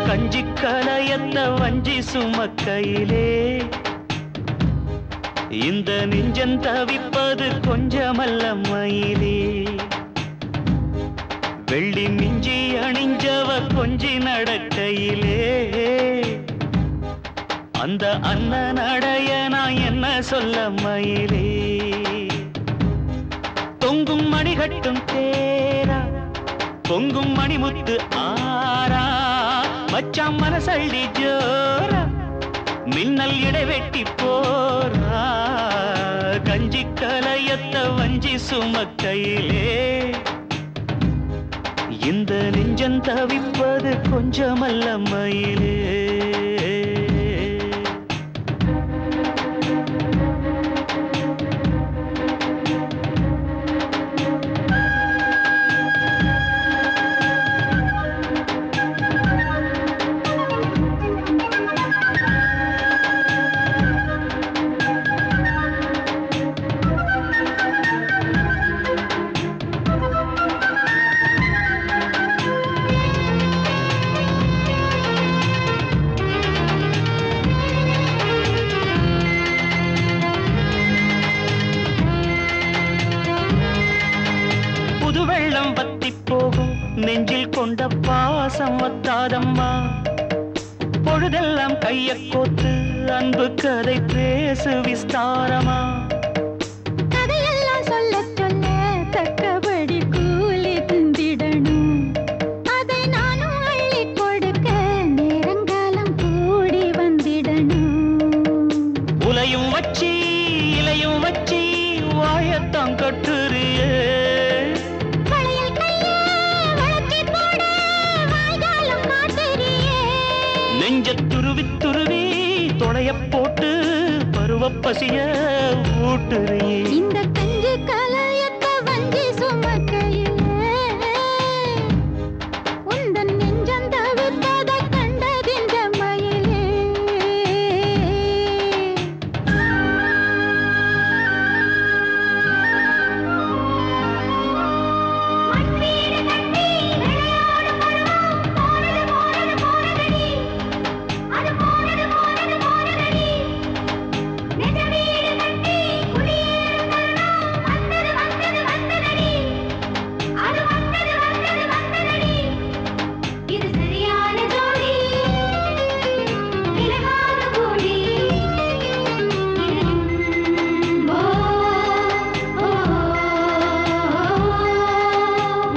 கஞ்சி கலையத்த வஞ்சி சுமக்கையிலே இந்த நெஞ்சம் தவிப்பது கொஞ்சமல்ல மயிலே வெள்ளி மிஞ்சி அணிஞ்சவ கொஞ்சி நடக்கையிலே அந்த அண்ணன் அடைய நான் என்ன சொல்ல மயிலே தொங்கும் மணிகட்டும் தேரா பொங்கும் மணிமுத்து ஆரா மச்சான் மனசள்ளி ஜோரா மின்னல் இடைவெட்டி போரா கஞ்சி கலையத்த வஞ்சி சுமக்கையிலே இந்த நெஞ்சம் தவிப்பது கொஞ்சமல்ல மயிலே நெஞ்சில் கொண்ட பாசம் வத்தாதம்மா பொழுதெல்லாம் கைய கோத்து அன்பு கதை பேசு விஸ்தாரமா கதையெல்லாம் சொல்ல சொல்ல தக்கபடி கூலி திந்திடணும் அதை நானும் அள்ளி கொடுக்க நேரங்காலம் கூடி வந்திடணும் உலையும் வச்சி இலையும் வச்சி வாயத்தான் கட்டுறியே நெஞ்ச துருவி துருவி தொடைய போட்டு பருவ பசிய ஊட்டுறியே இந்த கஞ்சி கலையத்த வஞ்சி சுமக்கையிலே உந்தன் நெஞ்சம் தவிப்பத கண்டதின்ற மயிலே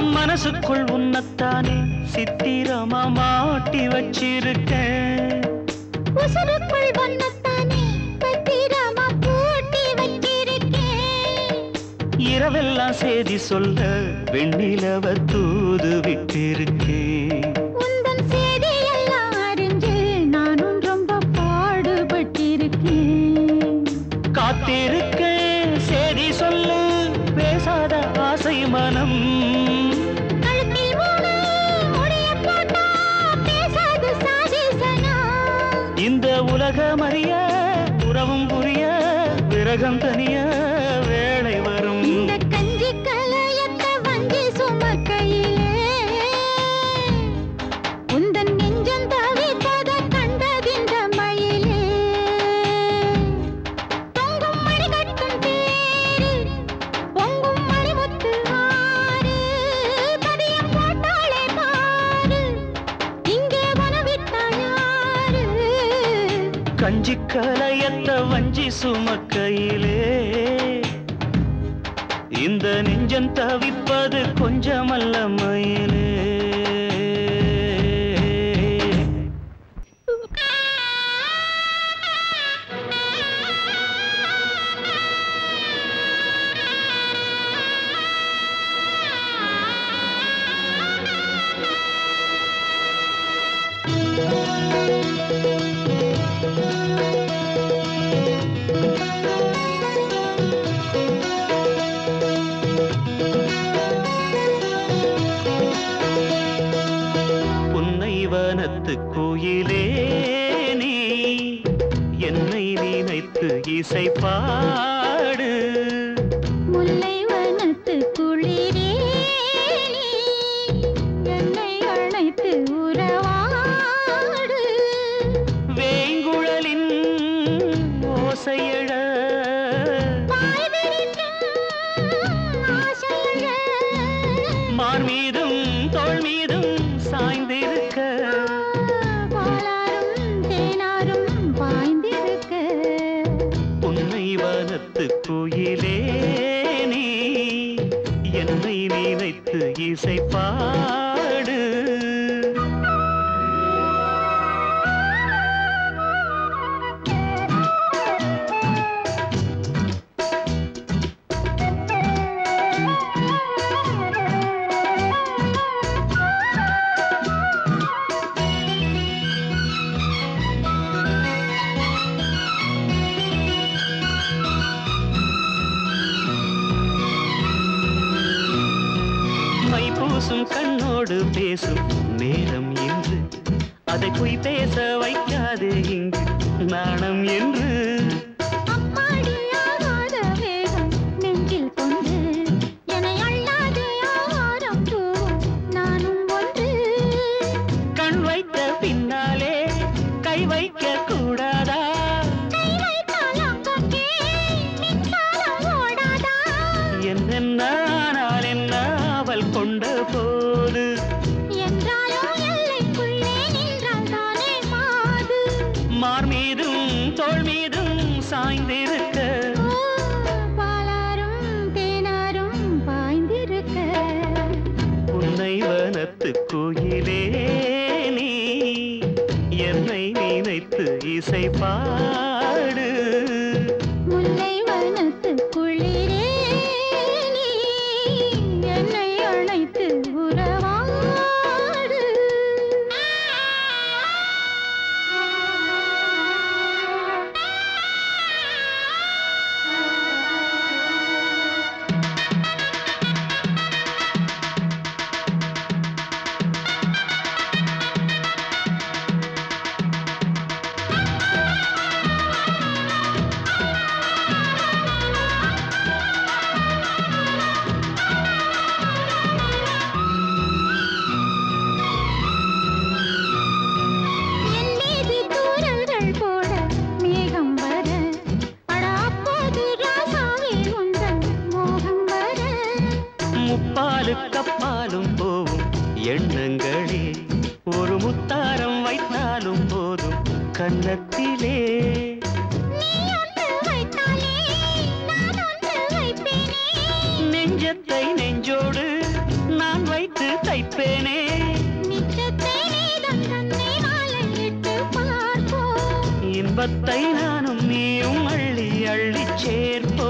மனசுக்குள் உன்னத்தானே சித்திரமா மாட்டி வச்சிருக்கேன் உசுருக்குள் வண்ணத்தானே பத்திரமா பூட்டி வச்சிருக்கேன் இரவெல்லாம் செய்தி சொல்ல வெண்ணிலவ தூது விட்டிருக்கேன் உந்தன் செய்தி எல்லாம் அறிஞ்சு நானும் ரொம்ப பாடுபட்டிருக்கேன் காத்திருக்கேன் செய்தி சொல்லு பேசாத ஆசை மனம் இந்த உலகம் அறிய உறவும் புரிய விரகம் தனிய வேளை வரும் இந்த கஞ்சி கலையத்த வஞ்சி சுமக்கையிலே உந்தன் நெஞ்சம் தவிப்பத கண்டதின்ற மயிலே தொங்கும் மணிகட்டும் தேரு பொங்கும் மணிமுத்து ஆறு பதியம் போட்டாளே பாரு இங்கே வனவிட்டாயா கஞ்சி கலையத்த வஞ்சி சுமக்கையிலே இந்த நெஞ்சம் தவிப்பது கொஞ்சமல்ல மயிலே கோயிலே நீ என்னை நினைத்து இசை பாடு முல்லை வனத்து குளிரே நீ என்னை அழைத்து உறவாடு தோள் மீதும் சாய்ந்திருக்க பாலாரும் தேனாரும் பாய்ந்திருக்க உன்னை வனத்து குயிலே நீ என்னை நினைத்து இசை பாடு மைப்பூசும் கண்ணோடு பேசும் நேரம் என்று அதை பொய் பேச வைக்காது இங்கு நாணம் என்று அம்மாடியாகாத வேகம் நெஞ்சில் கொண்டு என்னை அள்ளாதே ஆவாரம் தூவும் நானும் ஒன்று கண் வைத்த பின்னாலே கை வைக்க கூடாதா கை வைத்தால் அங்கங்கே மின்சாரம் ஓடாதா என்னென்ன ஆனால் என்ன அவள் கொண்ட போது என்றாலும் எல்லைக்குள்ளே நின்றால் தானே மாது மார் மீதும் தோள் மீதும் சாய்ந்திருக்க பாலாரும் தேனாரும் பாய்ந்திருக்க உன்னை வனத்து கோயிலே நீ என்னை நினைத்து இசை பாடு முல்லை வனத்து குளிரே நீ என்னை அழைத்து உறவாடு என் மீது தூறல்கள் போட மேகம் வர அட அப்போது ராசாவே உந்தன் மோகம் வர முப்பாலு கப்பாலும் போவும் எண்ணங்களே ஒரு முத்தாரம் வைத்தாலும் போதும் கன்னத்திலே நீ ஒன்று வைத்தாலே நான் ஒன்று வைப்பேனே நெஞ்சத்தை நெஞ்சோடு நான் வைத்து தைப்பேனே நிச்சத்தை நீதம் தன்னை மாலையிட்டு பார்ப்போம் இன்பத்தை நானும் நீயும் அள்ளி அள்ளி சேர்ப்போ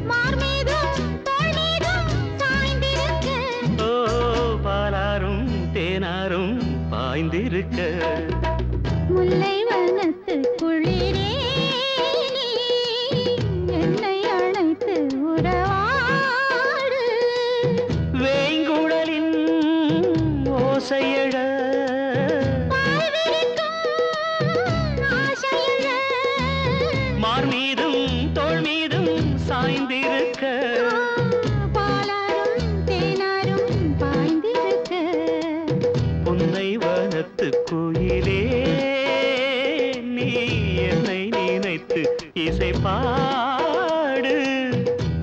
மார் மீதும் தோள் மீதும் சாய்ந்திருக்க ஓ பாலாரும் தேனாரும் பாய்ந்திருக்க முல்லை வனத்து குளிரே நீ என்னை அழைத்து உறவாடு வேங்குழலின் ஓசையழ பால் விரிக்கும் ஆசையழ மார் மீதும் தோள் மீதும் சாய்ந்திருக்க பாலாரும் தேனாரும் பாய்ந்திருக்க உன்னை வனத்து கோயிலே நீ என்னை நினைத்து இசை பாடு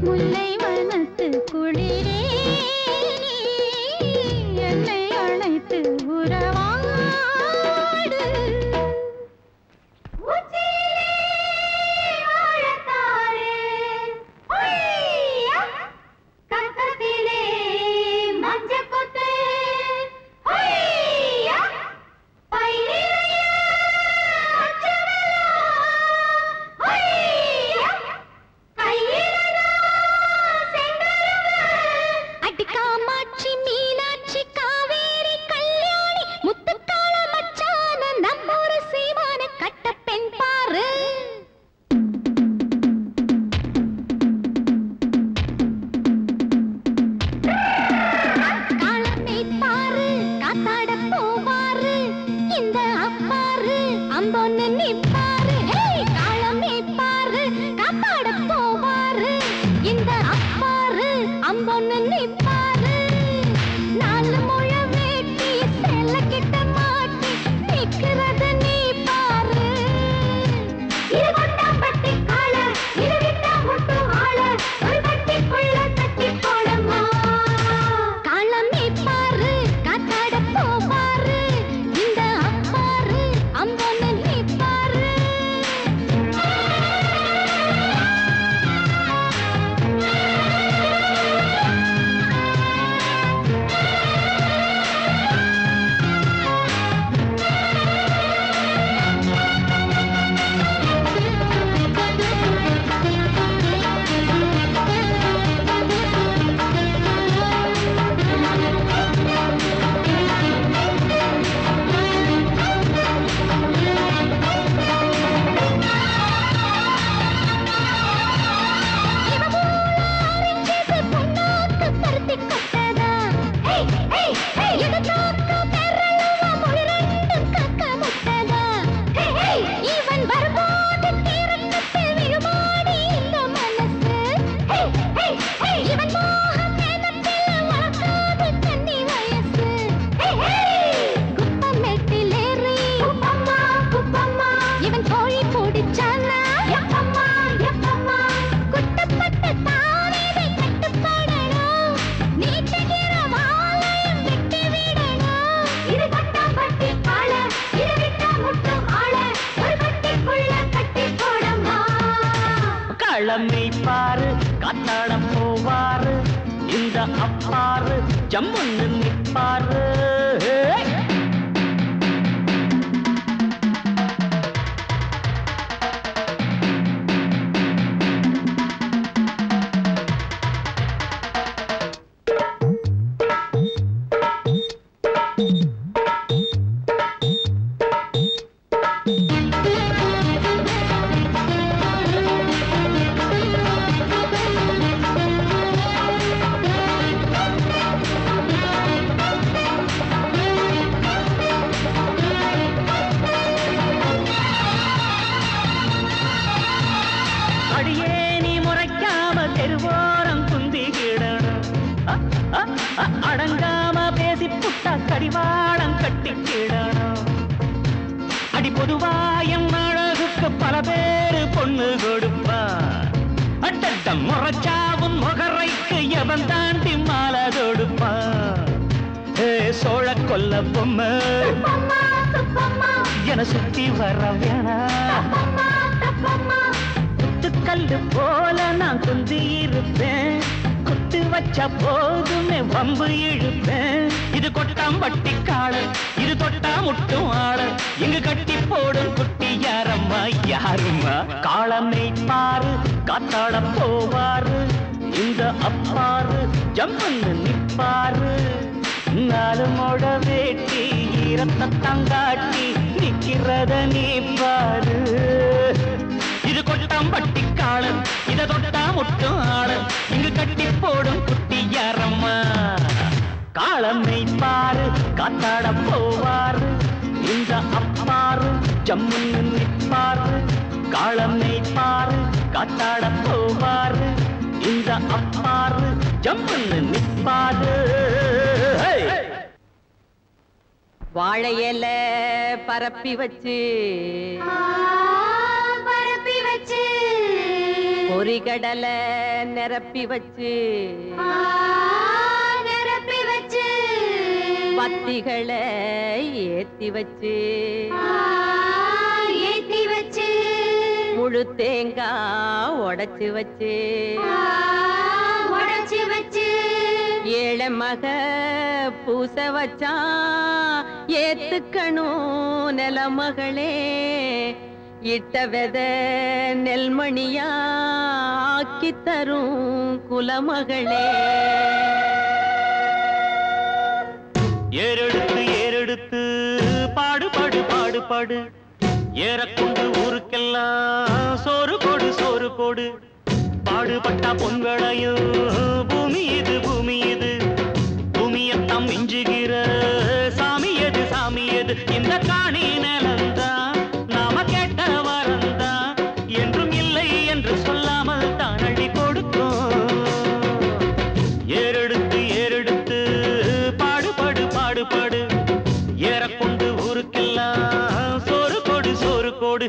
முல்லை வனத்து குளிரே நீ என்னை அழைத்து உறவாடு காளமை பாரு காத்தாடம் போவாரு இந்த அப்பாரு ஜம்முன்னு நிப்பாரு அடங்காம பேசி புட்டா கடிவாளம் கட்டிக்கிடணும் அடி பொதுவாயம் அழகுக்கு பல பேரு பொண்ணு கொடுப்பா அட்ட முறைச்சாவும் முகரைக்கு எவன் தாண்டி மாலை தொடுப்பா சோழ கொல்ல பொம்மை என சுத்தி வர வேணா கல்லு போல நான் குந்தி இருப்பேன் குத்து வச்ச போதுமே வம்பு இழுப்பேன் இது கொட்டாம்பட்டி காளு இது தொட்டா முட்டும் ஆளு இங்கு கட்டி போடும் குட்டி யாரம்மா யாரும்மா காளமை பாரு காத்தாட போவாரு இந்த அப்பாரு ஜம்முன்னு நிப்பாரு நாலு மோட வேட்டி ஈரத்தை தங்காட்டி நிக்கிறத நீ பாரு இது கொட்டாம்பட்டி காளு இத தொட்டா முட்டும் ஆளு இங்கு கட்டி போடும் குட்டி யாரம்மா காளமை பாரு காத்தாட போவாரு இந்த அப்பாரு ஜம்முன்னு நிப்பாரு காளமை பாரு காத்தாட போவாரு இந்த அப்பாரு ஜம்முன்னு நிப்பாரு வாழையில பரப்பி வச்சு பொறிகடலை நிரப்பி வச்சு பத்திகளை ஏத்தி வச்சு முழு தேங்காய் உடைச்சு வச்சு ஏழை மக பூச வச்சா ஏத்துக்கணும் நிலமகளே இட்ட வெத நெல்மணியா ஆக்கி தரும் குலமகளே ஏறெடுத்து ஏறெடுத்து பாடு பாடு பாடு பாடு ஏறக்கொண்டு ஊருக்கெல்லாம் சோறு போடு சோறு போடு பாடுபட்டா பொங்கலையும் பூமி இது பூமி இது பூமியத்தம் மிஞ்சுகிற சாமி எது சாமி எது இந்த காணி நிலந்தான் நாம கேட்ட வரந்தான் என்றும் இல்லை என்று சொல்லாமல் தான் அள்ளி கொடுக்கும் ஏறெடுத்து ஏறெடுத்து பாடுபடு பாடுபடு ஏறக்கொண்டு ஊருக்கெல்லாம் சோறு கொடு சோறு கொடு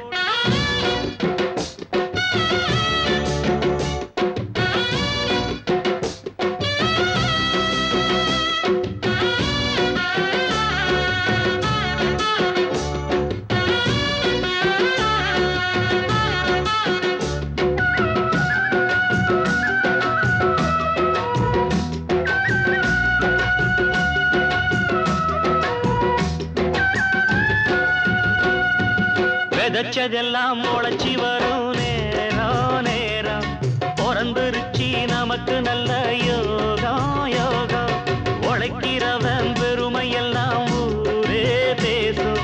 விதைச்சதெல்லாம் முளைச்சி வரும் நேரம் நேரம் பிறந்துருச்சி நமக்கு நல்ல யோகம் யோகம் உழைக்கிறவன் பெருமையெல்லாம் ஊரே பேசும்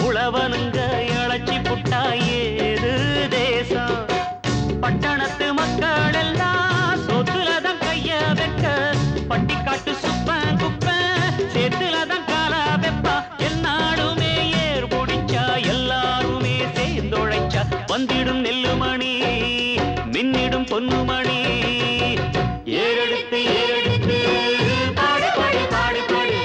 உழவனுங்க இழைச்சி புட்டா ஏது தேசம் பட்டணத்து மக்கள் எல்லாம் சொத்துலதான் கைய வைக்க பட்டிக்காட்டு சுப்பன் குப்பன் சேத்துலதான் காலா வெப்பா என்னாலுமே ஏர் பிடிச்சா எல்லாருமே சேர்ந்தொழைச்சா வந்திடும் நெல்லுமணி மின்னிடும் பொன்னுமணி ஏறெடுத்து ஏறெடுத்து பாடு பாடு பாடு பாடு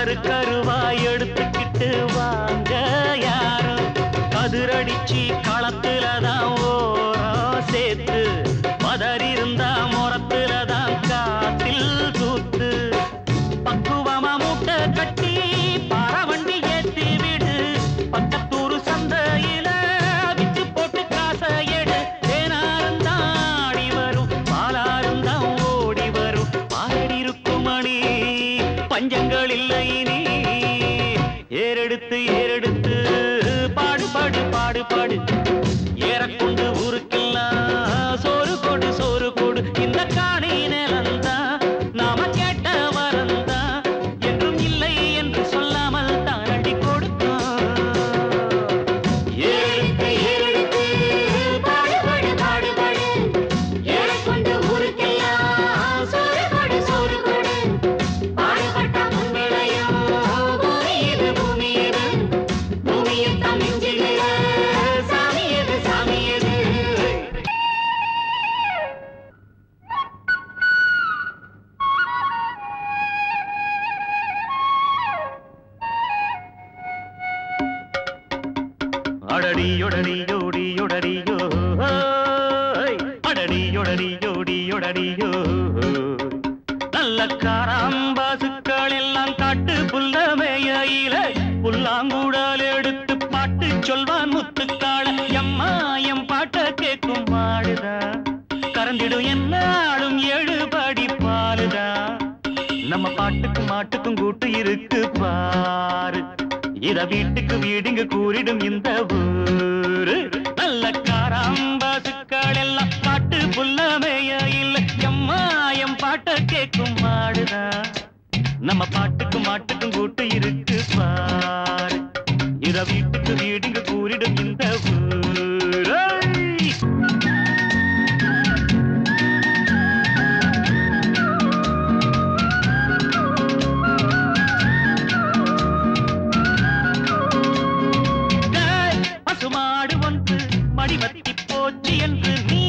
கரு கருவாய் எடுத்துக்கிட்டு வாங்க யாரோ கதிரடிச்சு களத்துலதான் ஓரம் சேர்த்து மதறி இருந்தா முறத்துலதான் காத்தில் தூத்து பக்குவமா மூட்டை கட்டி பாரவண்டி ஏத்தி விடு பக்கத்தூரு சந்தையில விட்டு போட்டு காசை எடு தேனாருந்தான் ஆடி வரும் பாலாருந்தான் ஓடி வரும் பாடி இருக்கும் மணி பஞ்சங்கள் இல்லை நீ ஏறெடுத்து ஏறெடுத்து பாடு பாடு பாடு பாடு ஏறக்கொண்டு ஊருக்கெல்லாம் சோறு கொடு சோறு கொடு இந்த காணி நிலந்தா நாம கேட்ட வரந்தா என்றும் இல்லை என்று சொல்லாமல் தான் அடி கொடுத்தான் ஏறெடுத்து ஏறெடுத்து பாடு பாடு பாடு பாடு ஏறக்கொண்டு ஊருக்கெல்லாம் சோறு கொடு சோறு கொடு பாடுபட்ட முன்னிலையும் பூமி இது பூமி இது பூமியை தமிழ்ச்சிகள சாமி எது சாமி எது அடடியொடடியோடியொடடியோ அடடியொடடியோடியொடடியோ நல்ல காராம்பாசுக்கள் எல்லாம் காட்டு புல்லமேயில புல்லாங்கூடால் எடுத்து பாட்டு சொல்வான் முத்துக்காள எம்மா எம் பாட்ட கேட்கும் மாடுதா கறந்திடும் என்னாலும் 7 படி பாலுதா நம்ம பாட்டுக்கும் மாட்டுக்கும் கூட்டு இருக்கு பாரு இத வீட்டுக்கு வீடுங்க கூறிடும் இந்த ஊரு நல்ல காராம்பாசுக்கள் எல்லாம் காட்டு புல்லமேயில எம்மா எம் பாட்ட கேட்கும் மாடுதா நம்ம பாட்டுக்கும் மாட்டுக்கும் கூட்டு இருக்கு பாரு இத வீட்டுக்கு வீடுங்க கூறிடும் இந்த ஊரு பசுமாடு ஒன்று மடிவத்தி போச்சு என்று நீ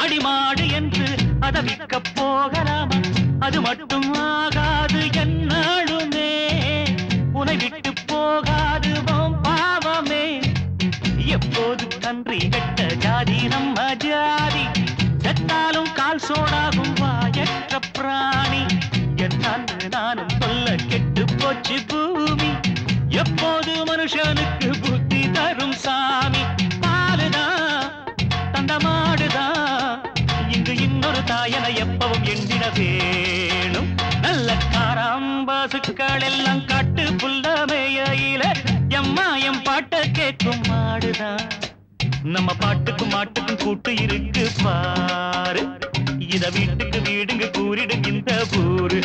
அடிமாடு என்று அதை விற்க போகலாமா அது மட்டும் ஆகாது என்னாலுமே உனை விட்டு போகாது பாவமே எப்போது கன்றி கட்ட ஜாதி நம்ம ஜாதி செத்தாலும் கால் சோடாகும் வாயற்ற பிராணி என்னான்னு நானும் சொல்ல கெட்டு போச்சு பூமி எப்போது மனுஷனுக்கு புத்தி தரும் சாமி பாலுதான் தந்த மாடுதான் இங்கு இன்னொரு தாயன எப்பவும் எண்ணிட வேணும் நல்ல காராம்பாசுக்கள் எல்லாம் காட்டு புல்லமேயில எம்மா எம் பாட்ட கேட்கும் மாடுதான் நம்ம பாட்டுக்கும் மாட்டுக்கும் கூட்டு இருக்கு பாரு இத வீட்டுக்கு வீடுங்க கூறிடும் இந்த ஊரு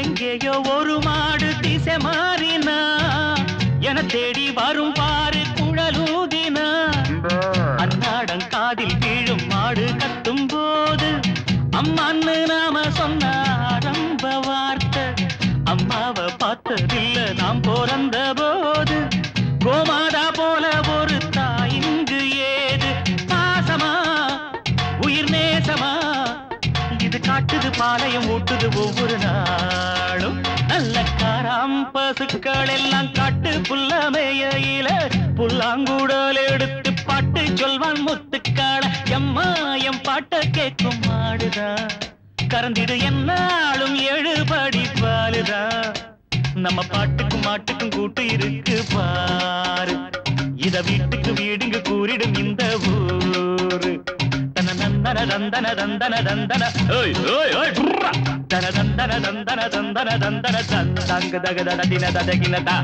எங்கேயோ ஒரு மாடு திசை மாறினா என தேடி வரும் பாரு குழலூதினா அன்னாடம் காதில் வீழும் மாடு கத்தும் போது அம்மான்னு நாம சொன்ன ஆரம்ப வார்த்தை அம்மாவை பார்த்ததில்ல நாம் பிறந்த போது கோமாதா போல ஒரு தாயிங்கு ஏது பாசமா உயிர் நேசமா இது காட்டுது பாளையம் ஊட்டுது ஒவ்வொரு நாளும் நல்ல காராம்பசுக்கள் எல்லாம் காட்டு புல்லமேயில புல்லாங்கூடால் எடுத்து பாட்டு சொல்வான் முத்துக்காள எம்மா எம் பாட்ட கேட்கும் மாடுதா கறந்திடு என்னாலும் 7 படி பாலுதா நம்ம பாட்டுக்கும் மாட்டுக்கும் கூட்டு இருக்கு பாரு இத வீட்டுக்கு வீடுங்க கூறிடும் இந்த ஊரு தன தந்தன தந்தன தந்தன ஓய் ஓய் ஓய் தன தந்தன தந்தன தந்தன தந்தன தந்தங்க தகதன தின ததகினதா